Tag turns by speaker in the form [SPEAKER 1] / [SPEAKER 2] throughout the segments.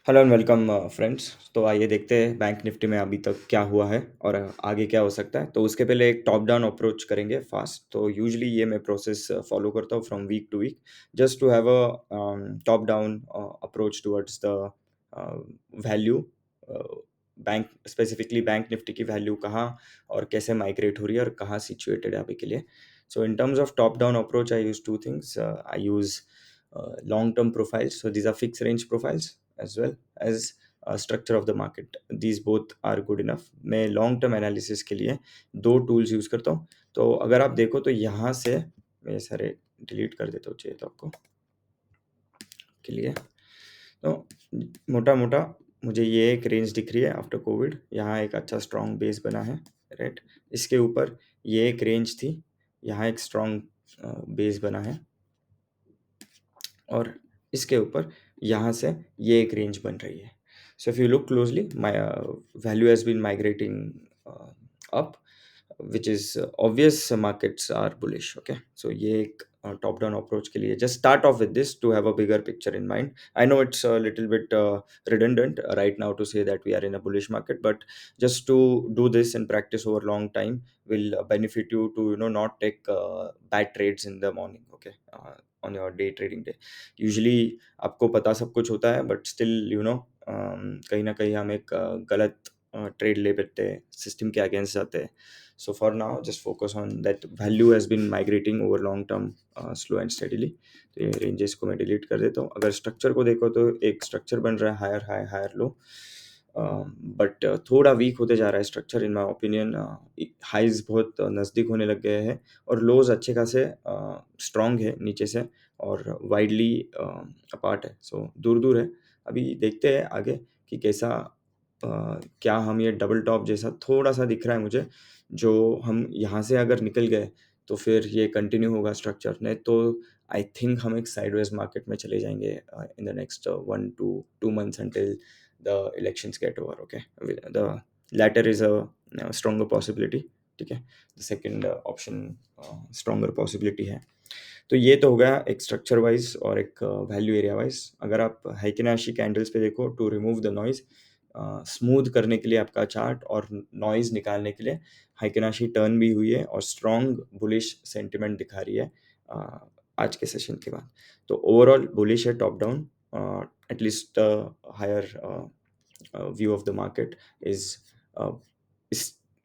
[SPEAKER 1] Hello and welcome friends. तो आइए देखते हैं बैंक निफ्टी में अभी तक क्या हुआ है और आगे क्या हो सकता है। तो उसके पहले एक टॉप डाउन अप्रोच करेंगे फास्ट। तो यूजुअली ये मैं प्रोसेस फॉलो करता हूँ from week to week, just to have a top down approach towards the value. Bank specifically bank Nifty की वैल्यू कहाँ और कैसे माइग्रेट हो रही है और कहाँ सिचुएटेड है अभी के लिए। So in terms of top down approach I use two things. I use long term profiles, so these are fixed range profiles as well as structure of the market. These both are good enough. मैं long term analysis के लिए दो tools use करता हूँ। तो अगर आप देखो तो यहाँ से मैं ये सारे डिलीट कर देता हूँ चाहिए तो आपको के लिए। तो मोटा मोटा मुझे ये एक रेंज दिख रही है आफ्टर कोविड। यहाँ एक अच्छा स्ट्रॉन्ग बेस बना है, राइट। इसके ऊपर ये एक रेंज थी, यहाँ एक स्ट्रॉन्ग बेस बना है और इसके ऊपर यहाँ से ये एक रेंज बन रही है। So if you look closely my value has been migrating up, which is obvious markets are bullish. Okay, so ये एक top down approach के लिए just start off with this to have a bigger picture in mind. I know it's a little bit redundant right now to say that we are in a bullish market, but just to do this and practice over long time will benefit you to not take bad trades in the morning. Okay, on your day trading day usually आपको पता सब कुछ होता है, but still कहीं ना कहीं हम एक गलत ट्रेड ले बैठते हैं, सिस्टम के अगेंस्ट जाते हैं। So for now, just focus on that value has been migrating over long term slow and steadily. तो ये रेंजेस को मैं डिलीट कर देता हूँ। अगर स्ट्रक्चर को देखो तो एक स्ट्रक्चर बन रहा है higher high higher low, but थोड़ा वीक होते जा रहा है structure in my opinion. Highs बहुत नज़दीक होने लग गए हैं और लोज अच्छे खासे स्ट्रॉन्ग है नीचे से और वाइडली अपार्ट है, सो दूर दूर है। अभी देखते हैं आगे कि कैसा क्या हम ये डबल टॉप जैसा थोड़ा सा दिख रहा है मुझे, जो हम यहाँ से अगर निकल गए तो फिर ये कंटिन्यू होगा स्ट्रक्चर, नहीं तो आई थिंक हम एक साइडवेज मार्केट में चले जाएंगे in the next 1 to 2 months until the elections get over. Okay, the latter is a stronger possibility. ठीक है, the second option stronger possibility है। तो ये तो हो गया एक स्ट्रक्चर वाइज और एक वैल्यू एरिया वाइज। अगर आप हाइकिनाशी कैंडल्स पे देखो, to remove the noise, smooth करने के लिए आपका चार्ट और नॉइज निकालने के लिए हाइकिनाशी टर्न भी हुई है और स्ट्रॉन्ग बुलिश सेंटिमेंट दिखा रही है आज के सेशन के बाद। तो ओवरऑल बुलिश है top down, at least higher view of the market is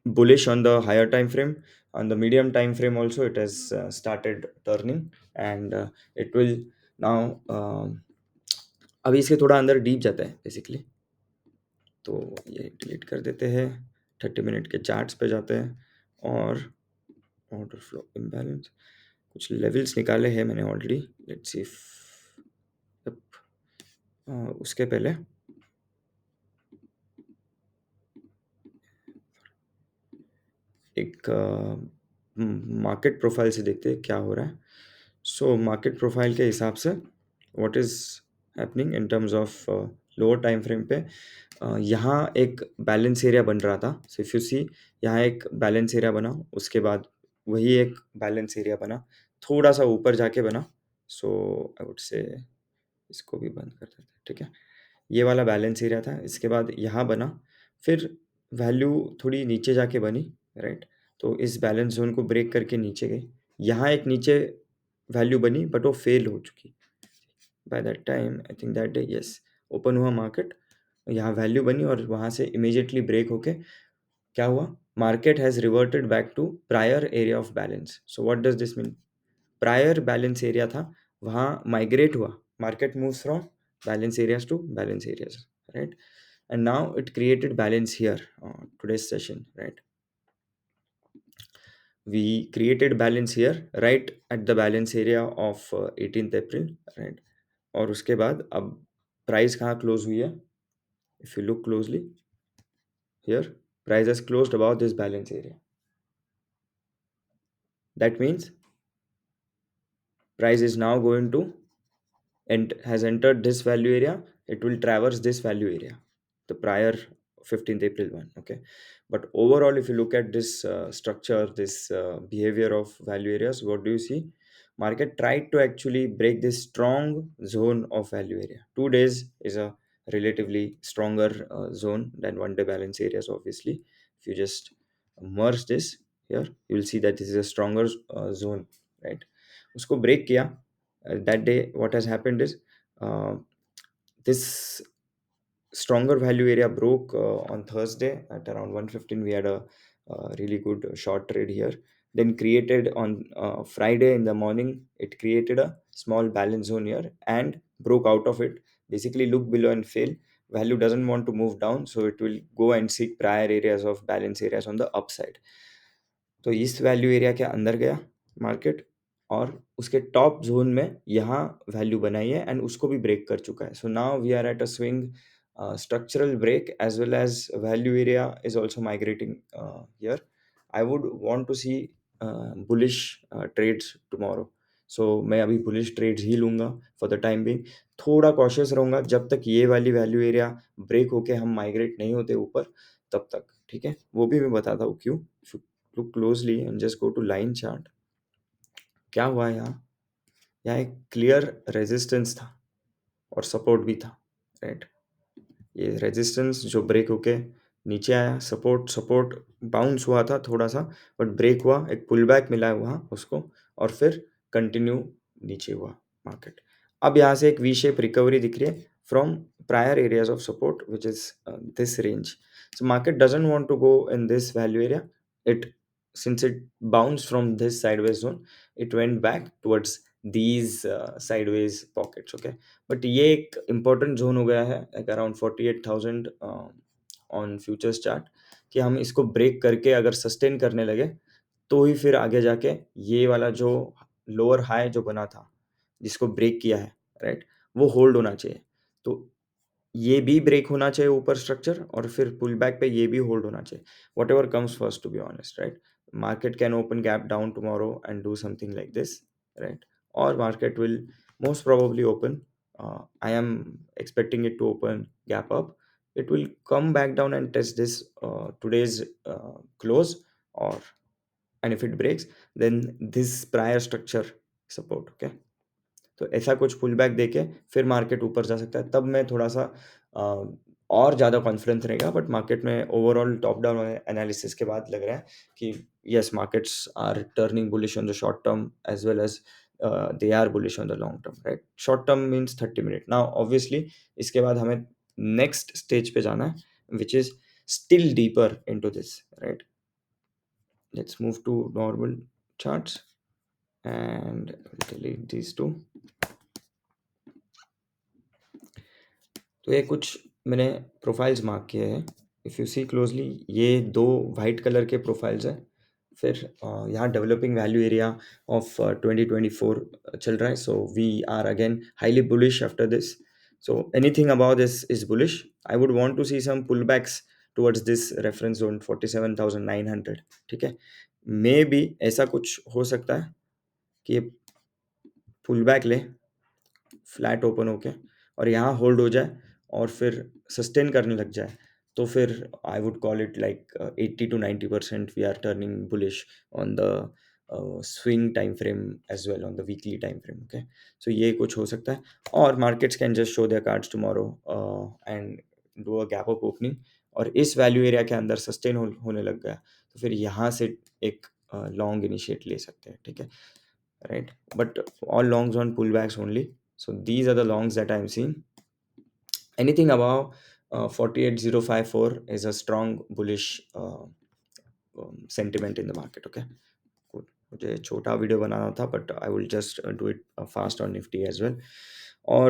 [SPEAKER 1] bullish on the higher time frame. On the medium time frame also it has started turning and it will now अभी इसके थोड़ा अंदर deep जाता है basically. तो ये delete कर देते हैं, 30 मिनट के चार्ट्स पे जाते हैं और ऑर्डर फ्लो इम्बैलेंस कुछ लेवल्स निकाले हैं मैंने ऑलरेडी। लेट्स सी उसके पहले एक मार्केट प्रोफाइल से देखते हैं क्या हो रहा है। सो मार्केट प्रोफाइल के हिसाब से what is happening in terms of lower time frame पे, यहाँ एक बैलेंस एरिया बन रहा था। सो इफ़ यू सी, यहाँ एक बैलेंस एरिया बना, उसके बाद वही एक बैलेंस एरिया बना, थोड़ा सा ऊपर जाके बना। सो आई वुड से इसको भी बंद कर देते हैं, ठीक है। ये वाला बैलेंस एरिया था, इसके बाद यहाँ बना, फिर वैल्यू थोड़ी नीचे जाके बनी, राइट। तो इस बैलेंस जोन को ब्रेक करके नीचे गई, यहाँ एक नीचे वैल्यू बनी बट वो फेल हो चुकी by that time. I think that day yes open हुआ मार्केट, यहाँ वैल्यू बनी और वहाँ से इमीडिएटली ब्रेक होके क्या हुआ, market has reverted back to prior area of balance. So what does this mean, prior balance area था वहाँ माइग्रेट हुआ, market moves from balance areas to balance areas, right. and now it created balance here, today's session, right. We created balance here right at the balance area of 18th April, right. और उसके बाद अब price कहाँ close हुई है, if you look closely here, price has closed above this balance area. That means price is now going to and has entered this value area, it will traverse this value area, the prior 15th April one. Okay, but overall if you look at this structure, this behavior of value areas, what do you see, market tried to actually break this strong zone of value area. 2 days is a relatively stronger zone than one day balance areas. Obviously, if you just merge this here, you will see that this is a stronger zone, right? Usko break kiya. That day what has happened is, uh, this stronger value area broke on Thursday at around 115. We had a really good short trade here. Then created on Friday in the morning, it created a small balance zone here and broke out of it. Basically, look below and fail. Value doesn't want to move down, so it will go and seek prior areas of balance areas on the upside. तो इस value area के अंदर गया market, और उसके top zone में यहाँ value बनाई है एंड उसको भी ब्रेक कर चुका है. So now we are at a swing structural break, as well as value area is also migrating here. I would want to see bullish trades tomorrow. So मैं अभी bullish trades ही लूंगा for the time being. थोड़ा cautious रहूंगा जब तक ये वाली value area break होके हम migrate नहीं होते ऊपर, तब तक. ठीक है, वो भी मैं बताता हूँ क्यों. If you look closely and just go to line chart, क्या हुआ यहाँ. यहाँ एक क्लियर रेजिस्टेंस था और सपोर्ट भी था, राइट. ये रेजिस्टेंस जो ब्रेक होके नीचे आया, सपोर्ट सपोर्ट बाउंस हुआ था थोड़ा सा, बट ब्रेक हुआ, एक पुल बैक मिला है वहाँ उसको, और फिर कंटिन्यू नीचे हुआ मार्केट. अब यहाँ से एक वी शेप रिकवरी दिख रही है from prior areas of support which is this range. So market doesn't want to go in this value area. It, since it bounced from this sideways zone, it went back towards these sideways pockets. Okay, but ये एक important zone हो गया है, like around 48,000 on futures chart, कि हम इसको break करके अगर सस्टेन करने लगे तो ही फिर आगे जाके ये वाला जो लोअर हाई जो बना था, जिसको ब्रेक किया है, राइट, वो होल्ड होना चाहिए. तो ये भी ब्रेक होना चाहिए ऊपर स्ट्रक्चर, और फिर पुल बैक पे ये भी होल्ड होना चाहिए. Whatever comes first, to be honest, right. Market can open gap down tomorrow and do something like this, right, और market will most probably open. I am expecting it to open gap up. It will come back down and test this today's close, or and if it breaks, then this prior structure support. Okay, तो ऐसा कुछ pull back देके फिर market ऊपर जा सकता है, तब मैं थोड़ा सा अ, और ज़्यादा कॉन्फिडेंस रहेगा. बट मार्केट में ओवरऑल टॉप डाउन एनालिसिस के बाद लग रहा है कि yes, markets are turning bullish on the short term as well as they are bullish on the long term, right. Short term means 30 minute. Now obviously इसके बाद हमें नेक्स्ट स्टेज पे जाना है, which is still deeper into this, right. Let's move to normal charts and delete these two. तो ये कुछ मैंने प्रोफाइल्स मार्क किए हैं. इफ़ यू सी क्लोजली, ये दो वाइट कलर के प्रोफाइल्स हैं. फिर यहाँ डेवलपिंग वैल्यू एरिया ऑफ 2024 चल रहा है. So we are again highly bullish after this. So anything about this is bullish. I would want to see some pull backs towards this reference zone 47,900. ठीक है, may be ऐसा कुछ हो सकता है कि पुल बैक ले फ्लैट ओपन होके और यहाँ होल्ड हो जाए और फिर सस्टेन करने लग जाए, तो फिर I would call it like 80 to 90% we are turning bullish on the swing time frame as well on the weekly time frame. Okay, so ये कुछ हो सकता है. और markets can just show their cards tomorrow and do a gap up opening, और इस value area के अंदर सस्टेन होने लग गया, तो फिर यहाँ से एक लॉन्ग इनिशिएट ले सकते हैं. ठीक है, right, but all longs on pullbacks only. So these are the longs that I'm seeing. Anything above 48,054 is a strong bullish sentiment in the market. Okay, good. मुझे छोटा वीडियो बनाना था, but I will just do it fast on Nifty as well. Or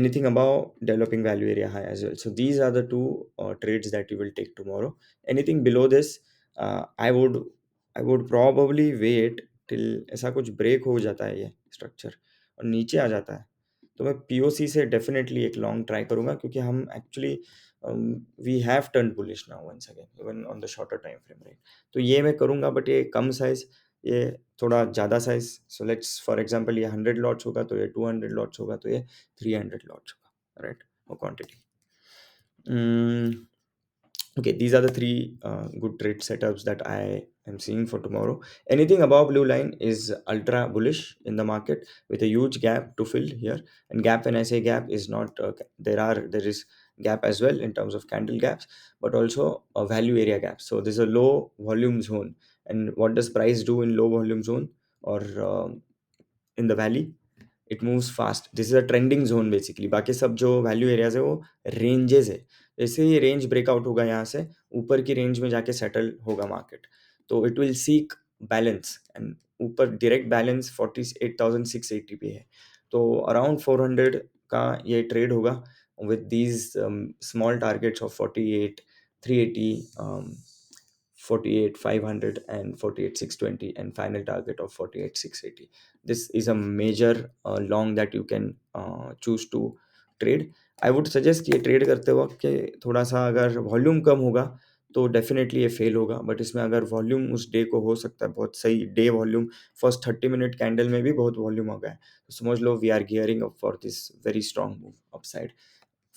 [SPEAKER 1] anything above developing value area high as well. So these are the two trades that you will take tomorrow. Anything below this, I would probably wait till ऐसा कुछ break हो जाता है ये structure और नीचे आ जाता है, तो मैं पीओसी से डेफिनेटली एक लॉन्ग ट्राई करूंगा, क्योंकि हम actually we have turn bullish now once again even on the shorter time frame, right. तो ये मैं करूंगा, बट ये कम साइज, ये थोड़ा ज़्यादा size. So let's for example, ये 100 लॉट्स होगा तो ये 200 लॉट्स होगा, तो ये 300 लॉट्स होगा, राइट, वो quantity. Okay, these are the three good trade setups that I am seeing for tomorrow. Anything above blue line is ultra bullish in the market with a huge gap to fill here. And gap, when I say gap, is not there is gap as well in terms of candle gaps, but also a value area gap. So there's a low volume zone. And what does price do in low volume zone or in the valley? It moves fast, this is a trending zone basically. बाकी सब जो value areas है वो ranges है। जैसे ही range breakout होगा यहाँ से ऊपर की रेंज में जाके सेटल होगा मार्केट, तो it will seek balance. And ऊपर डायरेक्ट बैलेंस 48,680 पे है, तो अराउंड 400 का ये ट्रेड होगा with these small targets of 48 380, 48 500 and 48 620, and final target of 48 680. This is a major long that you can choose to trade. I would suggest कि ये trade करते वक्त कि थोड़ा सा अगर वॉल्यूम कम होगा तो डेफिनेटली ये फेल होगा, बट इसमें अगर वॉल्यूम उस डे को हो सकता है बहुत सही day volume, first 30 minute candle में भी बहुत वॉल्यूम हो गया है, तो समझ लो we are gearing up for this very strong move upside.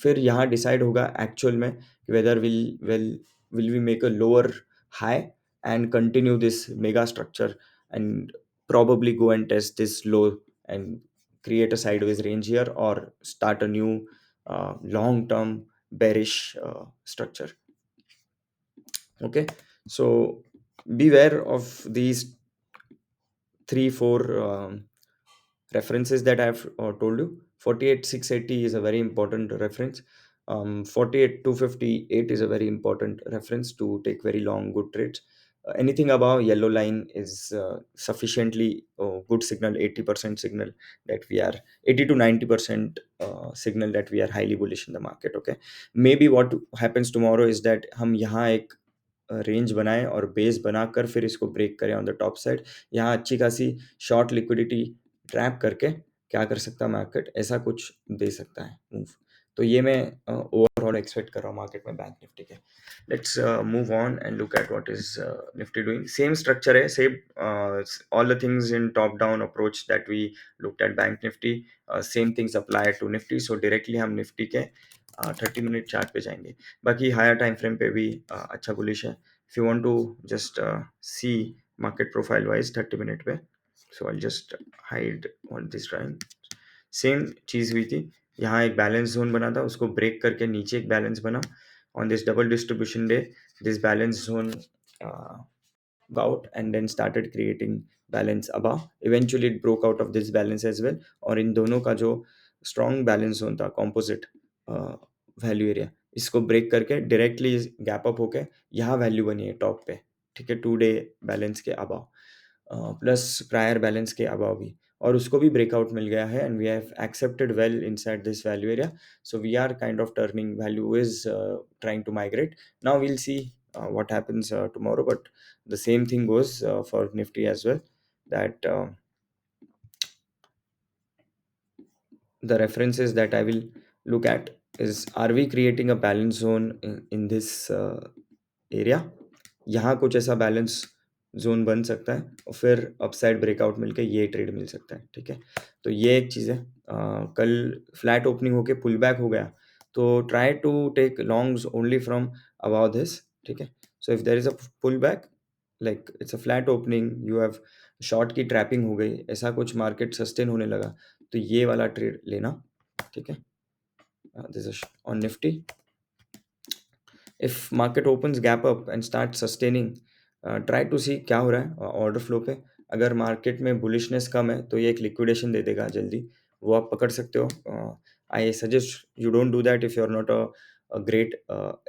[SPEAKER 1] फिर यहाँ डिसाइड होगा एक्चुअल में कि whether will we make a lower high and continue this mega structure and probably go and test this low and create a sideways range here, or start a new long term bearish structure. Okay, so beware of these 3 4 references that I've told you. 48 680 is a very important reference. 48 258 is a very important reference to take very long good trades. Anything above yellow line is sufficiently good signal, 80% signal that we are 80 to 90% signal that we are highly bullish in the market. Okay, maybe what happens tomorrow is that हम यहाँ एक range बनाएं और base बनाकर फिर इसको break करें on the top side. यहाँ अच्छी खासी शॉर्ट लिक्विडिटी ट्रैप करके क्या कर सकता है मार्केट, ऐसा कुछ दे सकता है मूव। तो ये मैं ओवरऑल एक्सपेक्ट कर रहा हूँ मार्केट में बैंक निफ्टी के। Let's move on and look at what is Nifty doing. Same structure है, same all the things in top down approach that we looked at bank Nifty, same things apply to Nifty. So directly हम Nifty के 30 minute chart पे जाएंगे। बाकी higher time frame पे भी अच्छा bullish है। If you want to just see market profile wise 30 minute पे, so I just hide on this drawing. Same चीज़ हुई थी, यहाँ एक बैलेंस जोन बना था, उसको ब्रेक करके नीचे एक बैलेंस बना। On this double distribution day this balance zone out and then started creating balance above. Eventually it broke out of this balance as well, और इन दोनों का जो strong balance zone था composite वैल्यू एरिया, इसको break करके directly gap up होके यहाँ value बनी है टॉप पे। ठीक है, 2 डे बैलेंस के अबाव प्लस प्रायर बैलेंस के अबाव भी, और उसको भी ब्रेकआउट मिल गया है and we have accepted well inside this value area. So we are kind of turning, value is trying to migrate. Now we'll see what happens tomorrow, but the same thing goes for nifty as well, that the references that I will look at is, are we creating a balance zone in this area? यहाँ कुछ ऐसा balance zone बन सकता है और फिर upside breakout मिलके ये ट्रेड मिल सकता है। ठीक है, तो ये एक चीज़ है। कल फ्लैट ओपनिंग होके पुल बैक हो गया, तो try to take longs only from about this. ठीक है, so if there is a pull back, like it's a flat opening, you have short की ट्रैपिंग हो गई, ऐसा कुछ मार्केट सस्टेन होने लगा, तो ये वाला ट्रेड लेना। ठीक है, this is on Nifty. If market opens gap up and start sustaining, try to see क्या हो रहा है ऑर्डर फ्लो पे। अगर मार्केट में बुलिशनेस कम है तो ये एक लिक्विडेशन दे देगा जल्दी, वो आप पकड़ सकते हो। I suggest you don't do that if you are not a great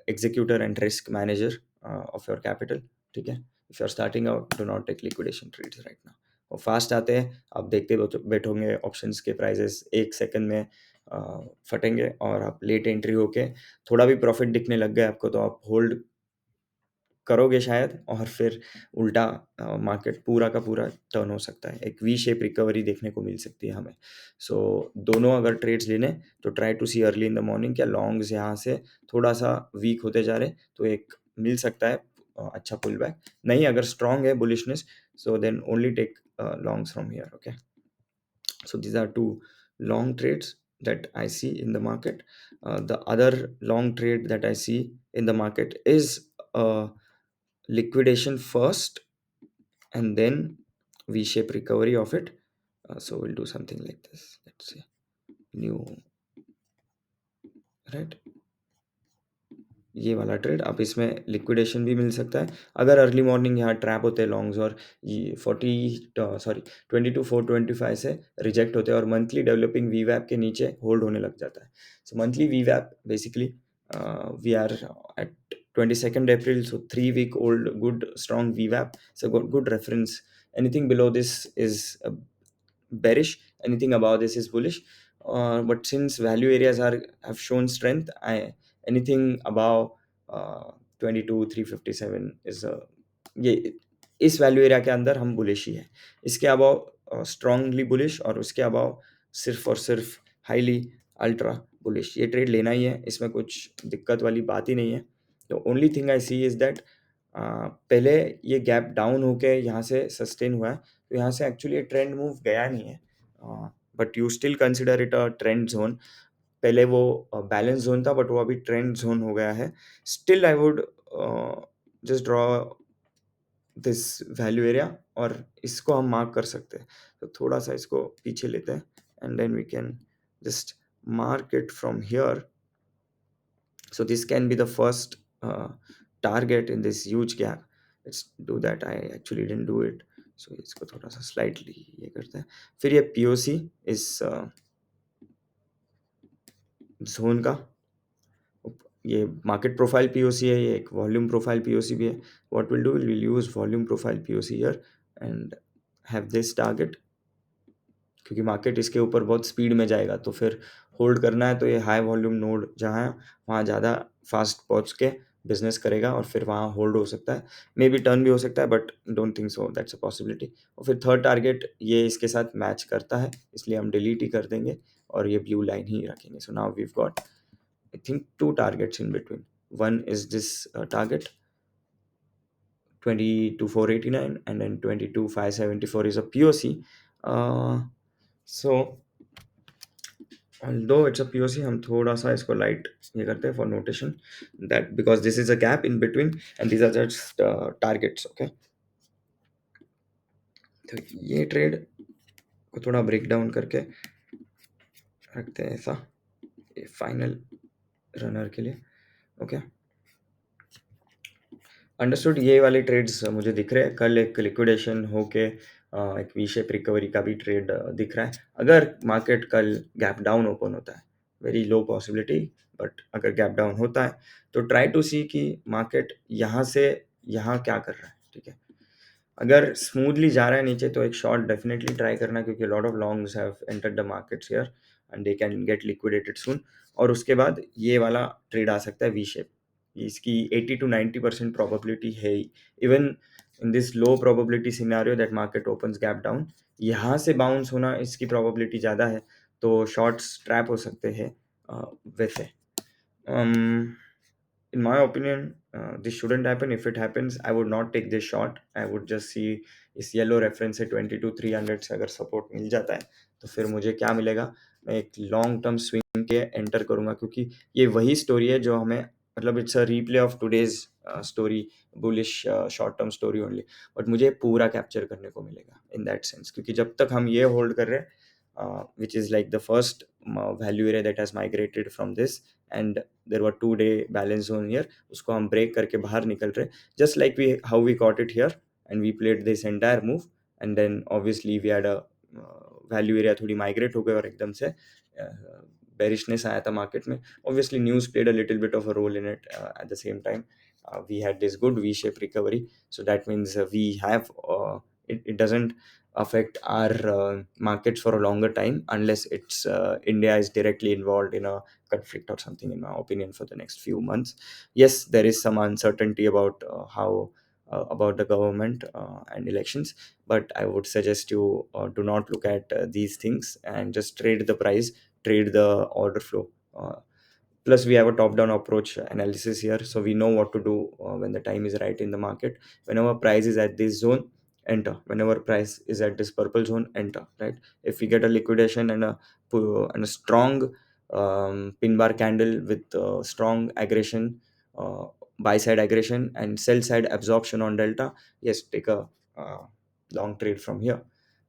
[SPEAKER 1] executor and risk manager of your capital. ठीक है, if you are starting out, do not take liquidation trades right now. वो fast आते हैं, आप देखते बैठोगे options के prices 1 second में फटेंगे, और आप लेट एंट्री होके थोड़ा भी प्रॉफिट दिखने लग गया आपको तो आप होल्ड करोगे शायद, और फिर उल्टा मार्केट पूरा का पूरा टर्न हो सकता है, एक वी शेप रिकवरी देखने को मिल सकती है हमें। सो दोनों अगर ट्रेड्स लेने तो try to see early in the morning, क्या लॉन्ग्स यहाँ से थोड़ा सा वीक होते जा रहे तो एक मिल सकता है अच्छा पुल बैक। नहीं, अगर स्ट्रांग है bullishness, so then only take longs from here. Okay, so these are two long trades that I see in the market. The other long trade that I see in the market is liquidation first and then V-shape recovery of it. So we'll do something like this. Let's say new, right? ये वाला trade, अब इसमें liquidation भी मिल सकता है अगर early morning यहाँ trap होते हैं लॉन्ग्स और ये 22,425 से रिजेक्ट होते हैं और मंथली डेवलपिंग वी वैप के नीचे होल्ड होने लग जाता है. सो मंथली वी वैप basically we are at 22nd April, so 3 week old good strong VWAP. So good reference. Anything below this is bearish, anything above this is bullish. But since value areas are have shown strength, anything above 22,357 is ये इस value area के अंदर हम bullish ही है. इसके above strongly bullish और उसके above सिर्फ और सिर्फ हाईली अल्ट्रा बुलिश. ये ट्रेड लेना ही है, इसमें कुछ दिक्कत वाली बात ही नहीं है. The only thing I see is that पहले ये गैप डाउन होके यहाँ से सस्टेन हुआ है, तो यहाँ से एक्चुअली ये ट्रेंड मूव गया नहीं है, but you still consider it a trend zone. पहले वो बैलेंस जोन था बट वो अभी ट्रेंड जोन हो गया है. Still I would just draw this value area और इसको हम मार्क कर सकते हैं. तो थोड़ा सा इसको पीछे लेते हैं and then we can just mark it from here. So this can be the first target in this huge gap. Let's do that. I actually didn't do it. So इसको थोड़ा सा slightly ये करते हैं. फिर ये POC इस zone का, ये मार्केट प्रोफाइल POC है, ये एक वॉल्यूम प्रोफाइल POC भी है. What we'll do, we'll use volume profile POC here and have this target. क्योंकि मार्केट इसके ऊपर बहुत स्पीड में जाएगा, तो फिर होल्ड करना है तो ये हाई वॉल्यूम नोड जहाँ है वहाँ ज़्यादा फास्ट पहुँच के बिजनेस करेगा और फिर वहाँ होल्ड हो सकता है. मे बी टर्न भी हो सकता है but don't think so that's a possibility. और फिर थर्ड टारगेट ये इसके साथ मैच करता है, इसलिए हम डिलीट ही कर देंगे और ये ब्लू लाइन ही रखेंगे. So now we've got I think two targets in between. One is this target 22,489 and then 22,574 is a POC. So although it's a POC, हम थोड़ा सा इसको लाइट ये करते हैं for notation that because this is a gap in between and these are just targets. Okay, तो ये trade को थोड़ा ब्रेक डाउन करके रखते हैं ऐसा फाइनल रनर के लिए. Okay, understood. ये वाले ट्रेड्स मुझे दिख रहे हैं. कल एक लिक्विडेशन होके एक वी शेप रिकवरी का भी ट्रेड दिख रहा है. अगर मार्केट कल गैप डाउन ओपन होता है, वेरी लो पॉसिबिलिटी, बट अगर गैप डाउन होता है तो ट्राई टू सी कि मार्केट यहाँ से यहाँ क्या कर रहा है. ठीक है, अगर स्मूथली जा रहा है नीचे तो एक शॉर्ट डेफिनेटली ट्राई करना, क्योंकि lot of longs have entered the markets here and they can get liquidated soon. और उसके बाद ये वाला ट्रेड आ सकता है वी शेप. इसकी 80 to 90% प्रोबेबिलिटी है ही. Even in this low probability scenario that market opens gap down, यहाँ से बाउंस होना इसकी प्रोबेबिलिटी ज़्यादा है, तो शॉर्ट्स ट्रैप हो सकते हैं वैसे. In my opinion, this shouldn't happen. If it happens, I would not take this shot. I would just see इस येलो रेफरेंस से 22,300 से अगर सपोर्ट मिल जाता है तो फिर मुझे क्या मिलेगा, मैं एक लॉन्ग टर्म स्विंग के एंटर करूंगा, क्योंकि ये वही स्टोरी है जो हमें, मतलब it's a replay of today's story, bullish short term story only, but मुझे पूरा कैप्चर करने को मिलेगा इन दैट सेंस. क्योंकि जब तक हम ये होल्ड कर रहे हैं, which is like the first value area that has migrated from this and there were 2 day balance zone here, उसको हम ब्रेक करके बाहर निकल रहे, just like we how we got it here and we played this entire move and then obviously we had a value area थोड़ी migrate हो गए और एकदम से बेरिशनेस आया था मार्केट में. Obviously news played a little bit of a role in it. At the same time, we had this good V-shaped recovery, so that means we have it doesn't affect our markets for a longer time unless it's India is directly involved in a conflict or something, in my opinion, for the next few months. Yes, there is some uncertainty about how about the government and elections, but I would suggest you do not look at these things and just trade the price, trade the order flow. Plus we have a top down approach analysis here, so we know what to do when the time is right in the market. Whenever price is at this zone, enter. Whenever price is at this purple zone, enter, right? If we get a liquidation and a strong pin bar candle with strong aggression uh, buy side aggression and sell side absorption on delta, yes, take a uh, long trade from here.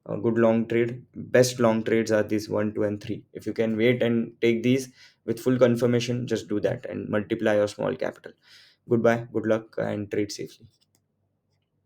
[SPEAKER 1] A good long trade, best long trades are these 1, 2, and 3. If you can wait and take these with full confirmation, just do that and multiply your small capital. Goodbye, good luck, and trade safely.